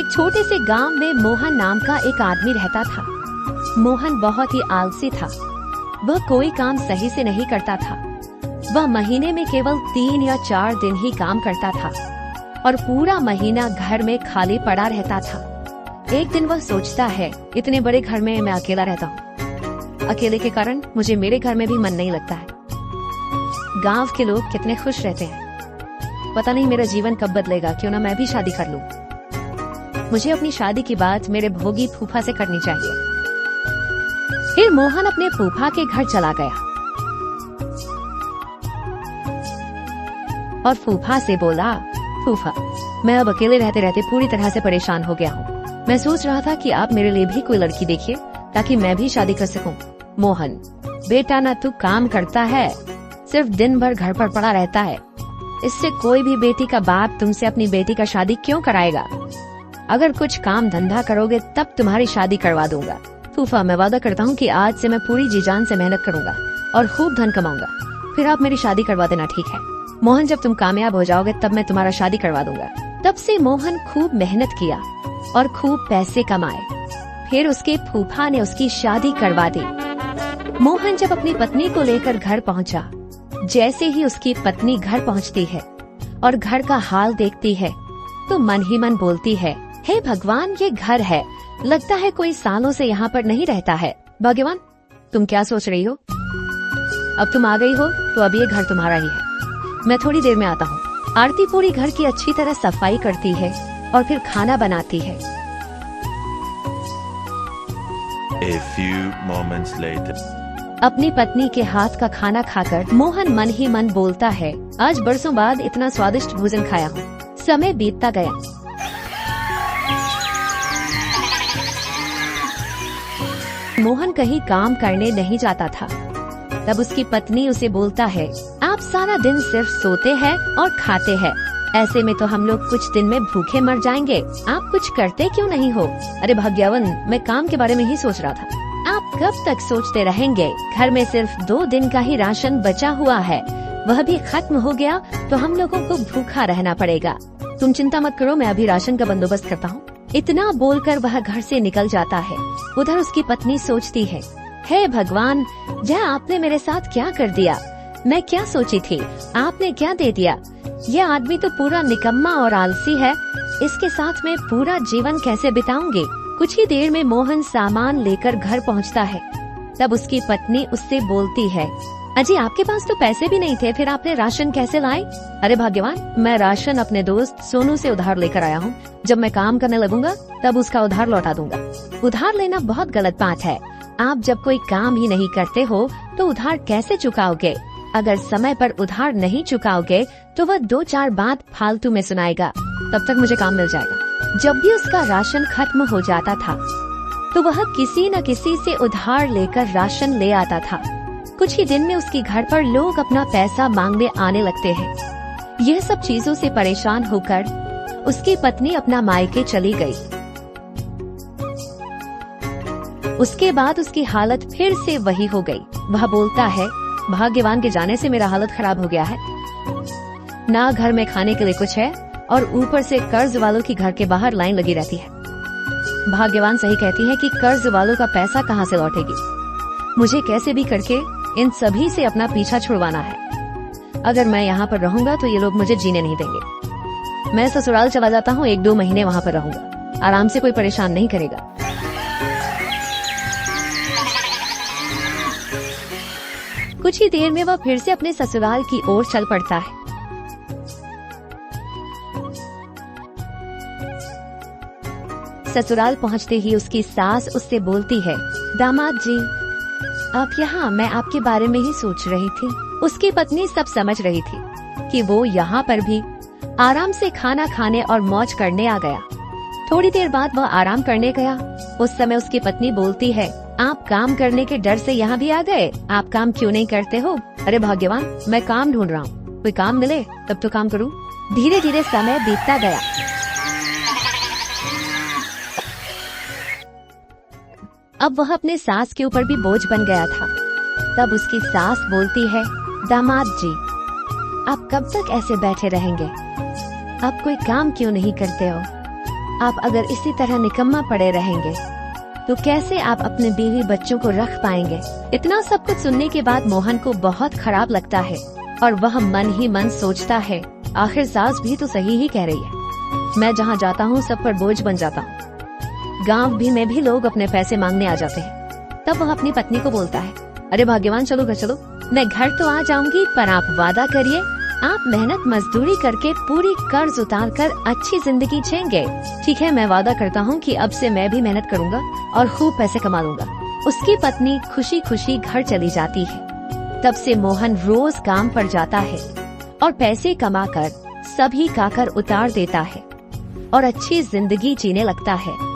एक छोटे से गांव में मोहन नाम का एक आदमी रहता था। मोहन बहुत ही आलसी था। वह कोई काम सही से नहीं करता था। वह महीने में केवल 3 या 4 दिन ही काम करता था और पूरा महीना घर में खाली पड़ा रहता था। एक दिन वह सोचता है, इतने बड़े घर में मैं अकेला रहता हूँ। अकेले के कारण मुझे मेरे घर में भी मन नहीं लगता है। गांव के लोग कितने खुश रहते हैं। पता नहीं मेरा जीवन कब बदलेगा, क्यों ना मैं भी शादी कर लूं। मुझे अपनी शादी की बात मेरे भोगी फूफा से करनी चाहिए। फिर मोहन अपने फूफा के घर चला गया और फूफा से बोला, फूफा, मैं अब अकेले रहते रहते पूरी तरह से परेशान हो गया हूँ। मैं सोच रहा था कि आप मेरे लिए भी कोई लड़की देखिए ताकि मैं भी शादी कर सकूं। मोहन, बेटा ना तू काम करता है, सिर्फ दिन भर घर पर पड़ा रहता है। इससे कोई भी बेटी का बाप तुमसे अपनी बेटी का शादी क्यों कराएगा? अगर कुछ काम धंधा करोगे तब तुम्हारी शादी करवा दूंगा। फूफा, मैं वादा करता हूँ कि आज से मैं पूरी जी जान से मेहनत करूंगा और खूब धन कमाऊंगा। फिर आप मेरी शादी करवा देना, ठीक है? मोहन, जब तुम कामयाब हो जाओगे तब मैं तुम्हारा शादी करवा दूंगा। तब से मोहन खूब मेहनत किया और खूब पैसे कमाए। फिर उसके फूफा ने उसकी शादी करवा दी। मोहन जब अपनी पत्नी को लेकर घर पहुंचा, जैसे ही उसकी पत्नी घर पहुंचती है और घर का हाल देखती है तो मन ही मन बोलती है, हे भगवान, ये घर है, लगता है कोई सालों से यहाँ पर नहीं रहता है। भगवान, तुम क्या सोच रही हो? अब तुम आ गई हो तो अब ये घर तुम्हारा ही है। मैं थोड़ी देर में आता हूँ। आरती पूरी घर की अच्छी तरह सफाई करती है और फिर खाना बनाती है। A few moments later. अपनी पत्नी के हाथ का खाना खाकर मोहन मन ही मन बोलता है, आज बरसों बाद इतना स्वादिष्ट भोजन खाया हूँ। समय बीतता गया। मोहन कहीं काम करने नहीं जाता था। तब उसकी पत्नी उसे बोलता है, आप सारा दिन सिर्फ सोते हैं और खाते हैं। ऐसे में तो हम लोग कुछ दिन में भूखे मर जाएंगे। आप कुछ करते क्यों नहीं हो? अरे भाग्यवन, मैं काम के बारे में ही सोच रहा था। आप कब तक सोचते रहेंगे? घर में सिर्फ 2 दिन का ही राशन बचा हुआ है, वह भी खत्म हो गया तो हम लोगों को भूखा रहना पड़ेगा। तुम चिंता मत करो, मैं अभी राशन का बंदोबस्त करता हूँ। इतना बोलकर वह घर से निकल जाता है। उधर उसकी पत्नी सोचती है, हे भगवान, यह आपने मेरे साथ क्या कर दिया? मैं क्या सोची थी, आपने क्या दे दिया? यह आदमी तो पूरा निकम्मा और आलसी है। इसके साथ मैं पूरा जीवन कैसे बिताऊंगी? कुछ ही देर में मोहन सामान लेकर घर पहुंचता है। तब उसकी पत्नी उससे बोलती है, अजी आपके पास तो पैसे भी नहीं थे, फिर आपने राशन कैसे लाए? अरे भाग्यवान, मैं राशन अपने दोस्त सोनू से उधार लेकर आया हूँ। जब मैं काम करने लगूंगा तब उसका उधार लौटा दूंगा। उधार लेना बहुत गलत बात है। आप जब कोई काम ही नहीं करते हो तो उधार कैसे चुकाओगे? अगर समय पर उधार नहीं चुकाओगे तो वह 2-4 बात फालतू में सुनाएगा। तब तक मुझे काम मिल जाएगा। जब भी उसका राशन खत्म हो जाता था तो वह किसी न किसी से उधार लेकर राशन ले आता था। कुछ ही दिन में उसके घर पर लोग अपना पैसा मांगने आने लगते हैं। यह सब चीजों से परेशान होकर उसकी पत्नी अपना मायके चली गई। उसके बाद उसकी हालत फिर से वही हो गई। वह बोलता है, भाग्यवान के जाने से मेरा हालत खराब हो गया है। ना घर में खाने के लिए कुछ है और ऊपर से कर्ज वालों की घर के बाहर लाइन लगी रहती है। भाग्यवान सही कहती है कि कर्ज वालों का पैसा कहाँ से लौटेगी। मुझे कैसे भी करके इन सभी से अपना पीछा छुड़वाना है। अगर मैं यहाँ पर रहूंगा तो ये लोग मुझे जीने नहीं देंगे। मैं ससुराल चला जाता हूँ, 1-2 महीने वहाँ पर रहूंगा। आराम से कोई परेशान नहीं करेगा। कुछ ही देर में वह फिर से अपने ससुराल की ओर चल पड़ता है। ससुराल पहुंचते ही उसकी सास उससे बोलती है, दामाद जी, आप यहाँ, मैं आपके बारे में ही सोच रही थी। उसकी पत्नी सब समझ रही थी कि वो यहाँ पर भी आराम से खाना खाने और मौज करने आ गया। थोड़ी देर बाद वह आराम करने गया। उस समय उसकी पत्नी बोलती है, आप काम करने के डर से यहाँ भी आ गए? आप काम क्यों नहीं करते हो? अरे भाग्यवान, मैं काम ढूंढ रहा हूँ, कोई काम मिले तब तो काम करूँ। धीरे धीरे समय बीतता गया। अब वह अपने सास के ऊपर भी बोझ बन गया था। तब उसकी सास बोलती है, दामाद जी, आप कब तक ऐसे बैठे रहेंगे? आप कोई काम क्यों नहीं करते हो? आप अगर इसी तरह निकम्मा पड़े रहेंगे तो कैसे आप अपने बीवी बच्चों को रख पाएंगे। इतना सब कुछ सुनने के बाद मोहन को बहुत खराब लगता है और वह मन ही मन सोचता है, आखिर सास भी तो सही ही कह रही है। मैं जहाँ जाता हूँ सब पर बोझ बन जाता हूँ। गाँव भी में भी लोग अपने पैसे मांगने आ जाते हैं। तब वह अपनी पत्नी को बोलता है, अरे भाग्यवान, चलो घर चलो। मैं घर तो आ जाऊंगी, पर आप वादा करिए आप मेहनत मजदूरी करके पूरी कर्ज उतार कर अच्छी जिंदगी जिएंगे। ठीक है, मैं वादा करता हूँ कि अब से मैं भी मेहनत करूँगा और खूब पैसे कमा लूंगा। उसकी पत्नी खुशी खुशी घर चली जाती है। तब से मोहन रोज काम पर जाता है और पैसे कमाकर सभी का कर उतार देता है और अच्छी जिंदगी जीने लगता है।